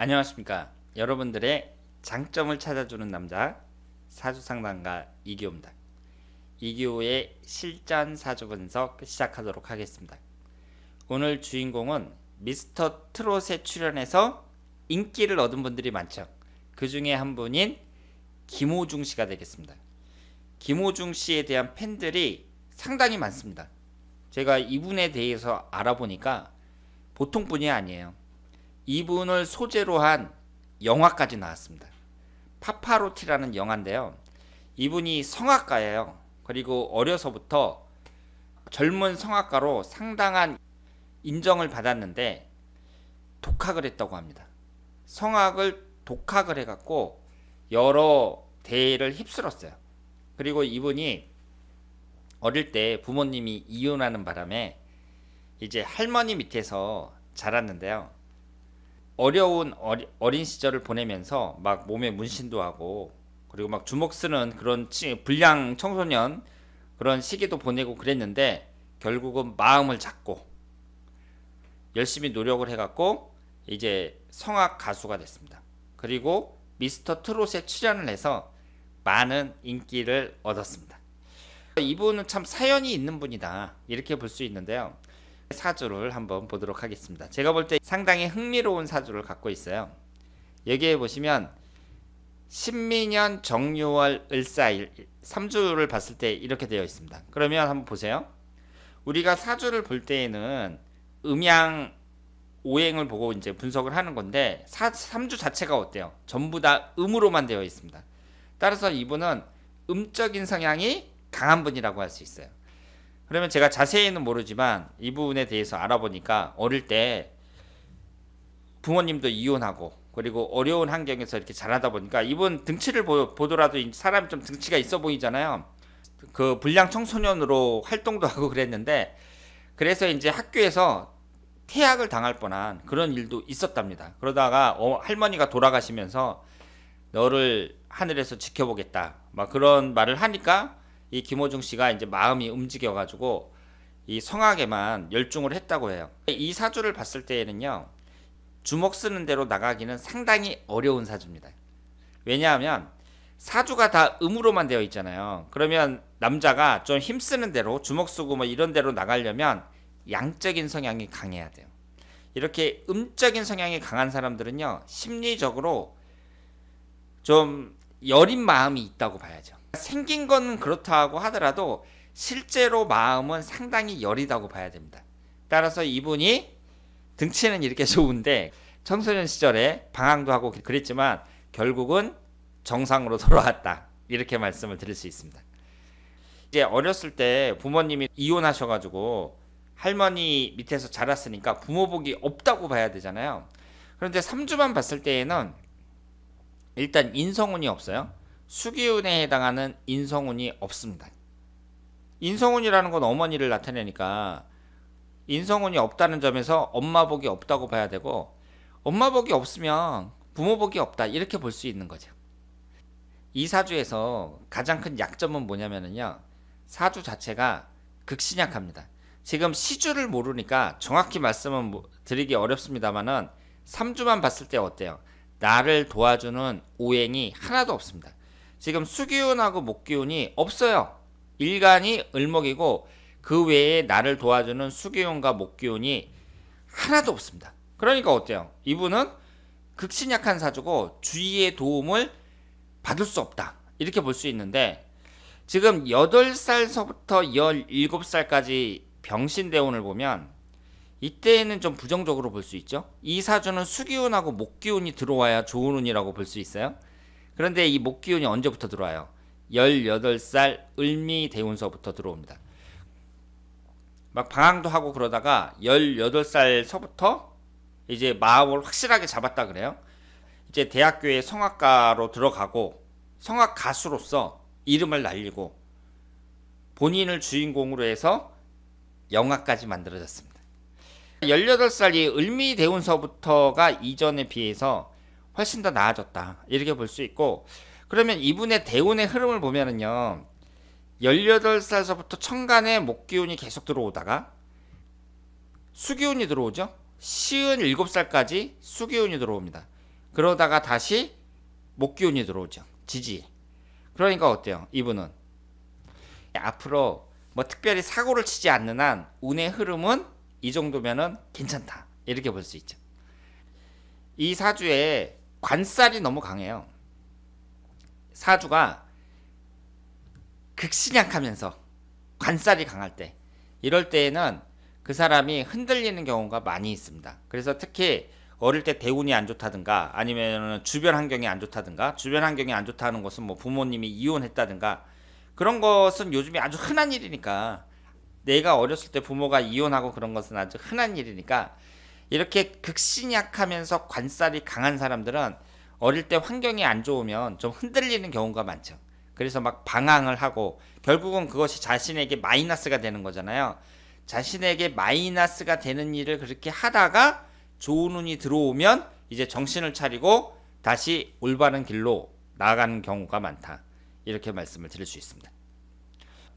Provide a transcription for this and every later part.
안녕하십니까. 여러분들의 장점을 찾아주는 남자 사주상담가 이기호입니다. 이기호의 실전 사주 분석 시작하도록 하겠습니다. 오늘 주인공은 미스터 트롯에 출연해서 인기를 얻은 분들이 많죠. 그 중에 한 분인 김호중 씨가 되겠습니다. 김호중 씨에 대한 팬들이 상당히 많습니다. 제가 이분에 대해서 알아보니까 보통 분이 아니에요. 이분을 소재로 한 영화까지 나왔습니다. 파파로티라는 영화인데요. 이분이 성악가예요. 그리고 어려서부터 젊은 성악가로 상당한 인정을 받았는데 독학을 했다고 합니다. 성악을 독학을 해갖고 여러 대회를 휩쓸었어요. 그리고 이분이 어릴 때 부모님이 이혼하는 바람에 이제 할머니 밑에서 자랐는데요. 어려운 어린 시절을 보내면서 막 몸에 문신도 하고 그리고 막 주먹 쓰는 그런 불량 청소년 그런 시기도 보내고 그랬는데 결국은 마음을 잡고 열심히 노력을 해갖고 이제 성악 가수가 됐습니다. 그리고 미스터 트롯에 출연을 해서 많은 인기를 얻었습니다. 이분은 참 사연이 있는 분이다 이렇게 볼 수 있는데요. 사주를 한번 보도록 하겠습니다. 제가 볼 때 상당히 흥미로운 사주를 갖고 있어요. 여기에 보시면 신민년 정유월 을사일 3주를 봤을 때 이렇게 되어 있습니다. 그러면 한번 보세요. 우리가 사주를 볼 때에는 음양 오행을 보고 이제 분석을 하는 건데 3주 자체가 어때요? 전부 다 음으로만 되어 있습니다. 따라서 이분은 음적인 성향이 강한 분이라고 할 수 있어요. 그러면 제가 자세히는 모르지만 이분에 대해서 알아보니까 어릴 때 부모님도 이혼하고 그리고 어려운 환경에서 이렇게 자라다 보니까 이분 등치를 보더라도 사람이 좀 등치가 있어 보이잖아요. 그 불량 청소년으로 활동도 하고 그랬는데 그래서 이제 학교에서 퇴학을 당할 뻔한 그런 일도 있었답니다. 그러다가 할머니가 돌아가시면서 너를 하늘에서 지켜보겠다 막 그런 말을 하니까 이 김호중 씨가 이제 마음이 움직여가지고 이 성악에만 열중을 했다고 해요. 이 사주를 봤을 때에는요, 주먹 쓰는 대로 나가기는 상당히 어려운 사주입니다. 왜냐하면 사주가 다 음으로만 되어 있잖아요. 그러면 남자가 좀 힘쓰는 대로 주먹 쓰고 뭐 이런 대로 나가려면 양적인 성향이 강해야 돼요. 이렇게 음적인 성향이 강한 사람들은요, 심리적으로 좀 여린 마음이 있다고 봐야죠. 생긴 건 그렇다고 하더라도 실제로 마음은 상당히 여리다고 봐야 됩니다. 따라서 이분이 등치는 이렇게 좋은데 청소년 시절에 방황도 하고 그랬지만 결국은 정상으로 돌아왔다 이렇게 말씀을 드릴 수 있습니다. 이제 어렸을 때 부모님이 이혼하셔가지고 할머니 밑에서 자랐으니까 부모복이 없다고 봐야 되잖아요. 그런데 3주만 봤을 때에는 일단 인성운이 없어요. 수기운에 해당하는 인성운이 없습니다. 인성운이라는 건 어머니를 나타내니까 인성운이 없다는 점에서 엄마복이 없다고 봐야 되고 엄마복이 없으면 부모복이 없다 이렇게 볼 수 있는 거죠. 이 사주에서 가장 큰 약점은 뭐냐면요. 사주 자체가 극신약합니다. 지금 시주를 모르니까 정확히 말씀은 드리기 어렵습니다만은 3주만 봤을 때 어때요? 나를 도와주는 오행이 하나도 없습니다. 지금 수기운하고 목기운이 없어요. 일간이 을목이고 그 외에 나를 도와주는 수기운과 목기운이 하나도 없습니다. 그러니까 어때요? 이분은 극신약한 사주고 주위의 도움을 받을 수 없다. 이렇게 볼 수 있는데 지금 8살서부터 17살까지 병신대운을 보면 이때는 좀 부정적으로 볼 수 있죠. 이 사주는 수기운하고 목기운이 들어와야 좋은 운이라고 볼 수 있어요. 그런데 이 목기운이 언제부터 들어와요? 18살 을미대운서부터 들어옵니다. 막 방황도 하고 그러다가 18살서부터 이제 마음을 확실하게 잡았다 그래요. 이제 대학교에 성악가로 들어가고 성악 가수로서 이름을 날리고 본인을 주인공으로 해서 영화까지 만들어졌습니다. 18살이 을미대운서부터가 이전에 비해서 훨씬 더 나아졌다 이렇게 볼 수 있고 그러면 이분의 대운의 흐름을 보면은요 18살서부터 천간에 목기운이 계속 들어오다가 수기운이 들어오죠. 57살까지 수기운이 들어옵니다. 그러다가 다시 목기운이 들어오죠. 지지. 그러니까 어때요? 이분은 앞으로 뭐 특별히 사고를 치지 않는 한 운의 흐름은 이 정도면은 괜찮다. 이렇게 볼 수 있죠. 이 사주에 관살이 너무 강해요. 사주가 극신약하면서 관살이 강할 때, 이럴 때에는 그 사람이 흔들리는 경우가 많이 있습니다. 그래서 특히 어릴 때 대운이 안 좋다든가 아니면 주변 환경이 안 좋다든가, 주변 환경이 안 좋다는 것은 뭐 부모님이 이혼했다든가 그런 것은 요즘에 아주 흔한 일이니까, 내가 어렸을 때 부모가 이혼하고 그런 것은 아주 흔한 일이니까, 이렇게 극신약하면서 관살이 강한 사람들은 어릴 때 환경이 안 좋으면 좀 흔들리는 경우가 많죠. 그래서 막 방황을 하고 결국은 그것이 자신에게 마이너스가 되는 거잖아요. 자신에게 마이너스가 되는 일을 그렇게 하다가 좋은 운이 들어오면 이제 정신을 차리고 다시 올바른 길로 나아가는 경우가 많다. 이렇게 말씀을 드릴 수 있습니다.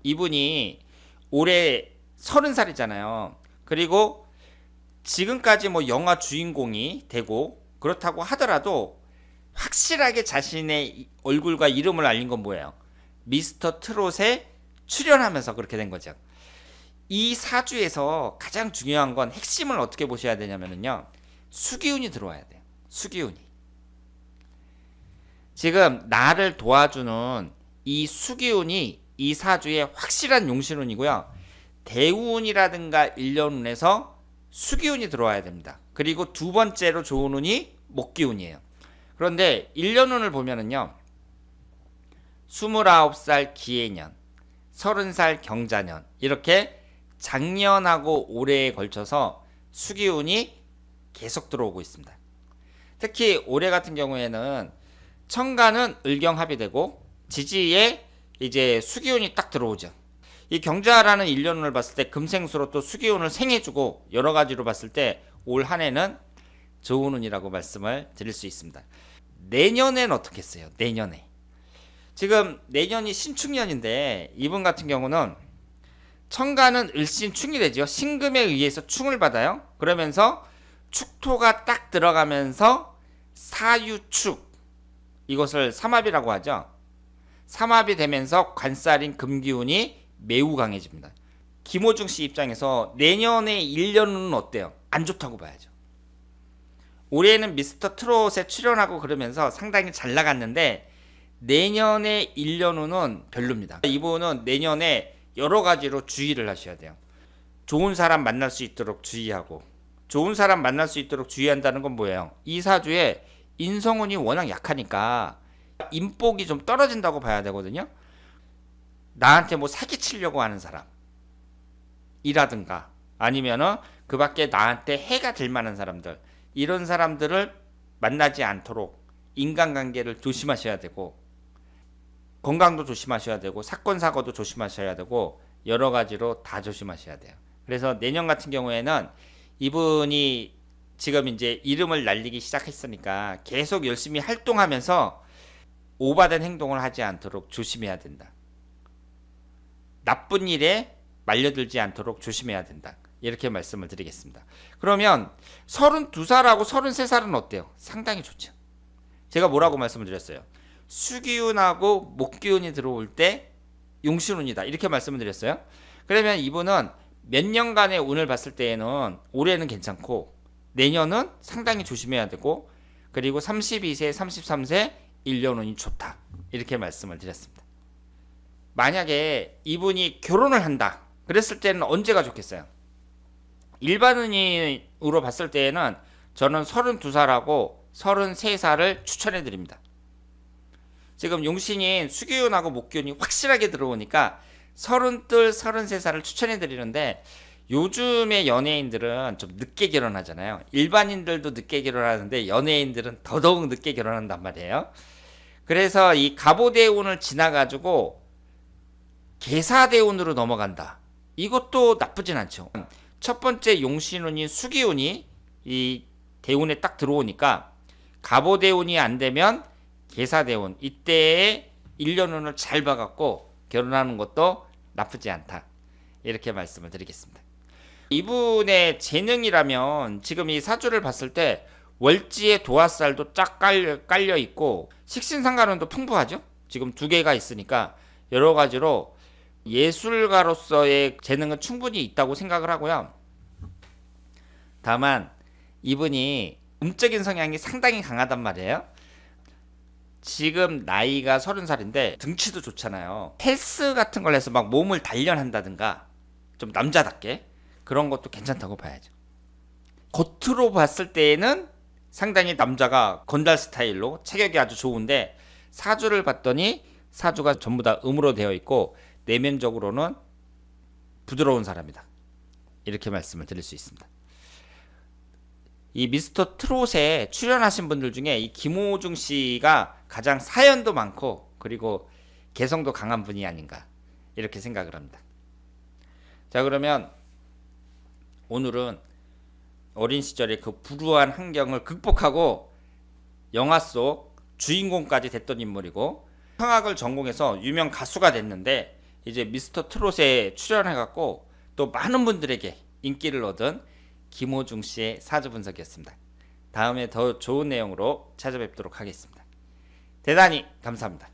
이분이 올해 30살이잖아요. 그리고 지금까지 뭐 영화 주인공이 되고 그렇다고 하더라도 확실하게 자신의 얼굴과 이름을 알린 건 뭐예요? 미스터 트롯에 출연하면서 그렇게 된 거죠. 이 사주에서 가장 중요한 건, 핵심을 어떻게 보셔야 되냐면요, 수기운이 들어와야 돼요. 수기운이. 지금 나를 도와주는 이 수기운이 이 사주의 확실한 용신운이고요. 대운이라든가 일년운에서 수기운이 들어와야 됩니다. 그리고 두 번째로 좋은 운이 목기운이에요. 그런데 일년운을 보면은요, 29살 기해년, 30살 경자년, 이렇게 작년하고 올해에 걸쳐서 수기운이 계속 들어오고 있습니다. 특히 올해 같은 경우에는 천간은 을경합이 되고 지지에 이제 수기운이 딱 들어오죠. 이 경자라는 일년운을 봤을 때 금생수로 또 수기운을 생해주고, 여러 가지로 봤을 때 올 한 해는 좋은 운이라고 말씀을 드릴 수 있습니다. 내년엔 어떻겠어요? 내년에. 지금 내년이 신축년인데 이분 같은 경우는 천간은 을신충이 되죠. 신금에 의해서 충을 받아요. 그러면서 축토가 딱 들어가면서 사유축, 이것을 삼합이라고 하죠. 삼합이 되면서 관살인 금기운이 매우 강해집니다. 김호중 씨 입장에서 내년의 1년은 어때요? 안 좋다고 봐야죠. 올해는 미스터 트롯에 출연하고 그러면서 상당히 잘 나갔는데 내년의 1년은 별로입니다. 이분은 내년에 여러 가지로 주의를 하셔야 돼요. 좋은 사람 만날 수 있도록 주의하고, 좋은 사람 만날 수 있도록 주의한다는 건 뭐예요? 이 사주에 인성운이 워낙 약하니까 인복이 좀 떨어진다고 봐야 되거든요. 나한테 뭐 사기치려고 하는 사람이라든가 아니면은 그 밖에 나한테 해가 될 만한 사람들, 이런 사람들을 만나지 않도록 인간관계를 조심하셔야 되고, 건강도 조심하셔야 되고, 사건 사고도 조심하셔야 되고, 여러 가지로 다 조심하셔야 돼요. 그래서 내년 같은 경우에는 이분이 지금 이제 이름을 날리기 시작했으니까 계속 열심히 활동하면서 오바된 행동을 하지 않도록 조심해야 된다. 나쁜 일에 말려들지 않도록 조심해야 된다. 이렇게 말씀을 드리겠습니다. 그러면 32살하고 33살은 어때요? 상당히 좋죠. 제가 뭐라고 말씀을 드렸어요? 수기운하고 목기운이 들어올 때 용신운이다, 이렇게 말씀을 드렸어요. 그러면 이분은 몇 년간의 운을 봤을 때에는 올해는 괜찮고 내년은 상당히 조심해야 되고, 그리고 32세, 33세 1년운이 좋다, 이렇게 말씀을 드렸습니다. 만약에 이분이 결혼을 한다 그랬을 때는 언제가 좋겠어요? 일반운으로 봤을 때에는 저는 32살하고 33살을 추천해 드립니다. 지금 용신인 수기운하고 목기운이 확실하게 들어오니까 32, 33살을 추천해 드리는데, 요즘의 연예인들은 좀 늦게 결혼하잖아요. 일반인들도 늦게 결혼하는데 연예인들은 더더욱 늦게 결혼한단 말이에요. 그래서 이 갑오대운을 지나가지고 계사대운으로 넘어간다, 이것도 나쁘진 않죠. 첫 번째 용신운인 수기운이 이 대운에 딱 들어오니까 갑오대운이 안 되면 계사대운, 이때에 1년운을 잘 봐갖고 결혼하는 것도 나쁘지 않다, 이렇게 말씀을 드리겠습니다. 이분의 재능이라면 지금 이 사주를 봤을 때 월지에 도화살도 쫙 깔려 있고 식신상가론도 풍부하죠. 지금 두 개가 있으니까 여러 가지로 예술가로서의 재능은 충분히 있다고 생각을 하고요. 다만 이분이 음적인 성향이 상당히 강하단 말이에요. 지금 나이가 30살인데 등치도 좋잖아요. 헬스 같은 걸 해서 막 몸을 단련한다든가 좀 남자답게 그런 것도 괜찮다고 봐야죠. 겉으로 봤을 때에는 상당히 남자가 건달 스타일로 체격이 아주 좋은데 사주를 봤더니 사주가 전부 다 음으로 되어 있고 내면적으로는 부드러운 사람이다. 이렇게 말씀을 드릴 수 있습니다. 이 미스터 트롯에 출연하신 분들 중에 이 김호중 씨가 가장 사연도 많고 그리고 개성도 강한 분이 아닌가 이렇게 생각을 합니다. 자, 그러면 오늘은 어린 시절의 그 불우한 환경을 극복하고 영화 속 주인공까지 됐던 인물이고 성악을 전공해서 유명 가수가 됐는데 이제 미스터 트롯에 출연해갖고 또 많은 분들에게 인기를 얻은 김호중 씨의 사주 분석이었습니다. 다음에 더 좋은 내용으로 찾아뵙도록 하겠습니다. 대단히 감사합니다.